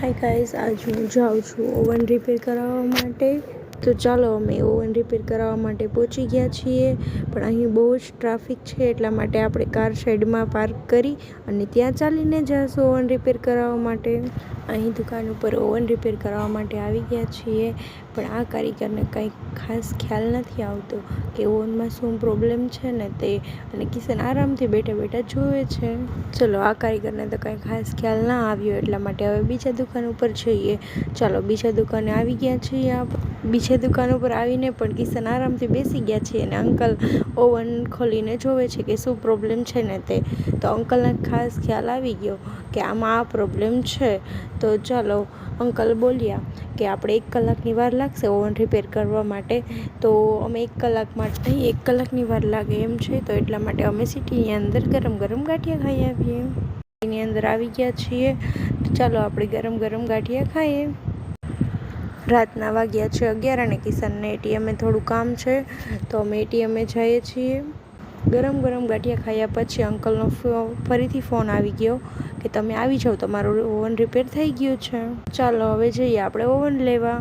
Hi guys, આજ હું જાઉં છું ઓવન રિપેર કરાવવા માટે. તો ચાલો અમે ઓવન રિપેર કરાવવા માટે પહોંચી ગયા છીએ. પણ અહીં બહુ જ ટ્રાફિક છે, એટલા માટે આપણે કાર સાઈડમાં પાર્ક કરી અને ત્યાં ચાલીને જઈશું ઓવન રિપેર કરાવવા માટે. અહીં દુકાન ઉપર ઓવન રિપેર કરાવવા માટે આવી ગયા છીએ, પણ આ કારીગરને કંઈ ખાસ ખ્યાલ નથી આવતો કે ઓવનમાં શું પ્રોબ્લેમ છે ને તે, અને કિશન આરામથી બેઠા બેઠા જોવે છે. ચલો, આ કારીગરને તો કંઈ ખાસ ખ્યાલ ના આવ્યો, એટલા માટે હવે બીજા દુકાન ઉપર જઈએ. ચાલો, બીજા દુકાને આવી ગયા છીએ. બીજા દુકાન ઉપર આવીને પણ કિશન આરામથી બેસી ગયા છે અને અંકલ ઓવન ખોલીને જોવે છે કે શું પ્રોબ્લેમ છે ને તે. તો અંકલને ખાસ ખ્યાલ આવી ગયો કે આમાં આ પ્રોબ્લેમ છે. તો ચાલો, અંકલ બોલ્યા કે આપણે 1 કલાકની વાર લાગશે ઓવન રિપેર કરવા માટે. તો અમે 1 કલાકની વાર લાગે એમ છે, તો એટલા માટે અમે સિટીની અંદર ગરમ ગરમ ગાંઠિયા ખાઈ આવીએ. એની અંદર આવી ગયા છીએ, તો ચાલો આપણે ગરમ ગરમ ગાંઠિયા ખાઈએ. રાતના વાગ્યા છે 11 અને કિશનને એટીએમે થોડું કામ છે, તો અમે એટીએમે જઈએ છીએ. ગરમ ગરમ ગાંઠિયા ખાયા પછી અંકલનો ફરીથી ફોન આવી ગયો કે તમે આવી જાઓ, તમારું ઓવન રિપેર થઈ ગયું છે. ચાલો હવે જઈએ આપણે ઓવન લેવા.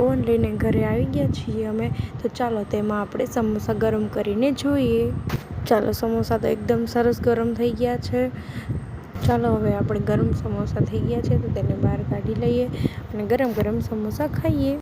ઓવન લઈને ઘરે આવી ગયા છીએ અમે. તો ચાલો તેમાં આપણે સમોસા ગરમ કરીને જોઈએ. ચાલો, સમોસા તો એકદમ સરસ ગરમ થઈ ગયા છે. ચાલો, હવે આપણે ગરમ સમોસા થઈ ગયા છે તો તેને બહાર કાઢી લઈએ અને ગરમ ગરમ સમોસા ખાઈએ.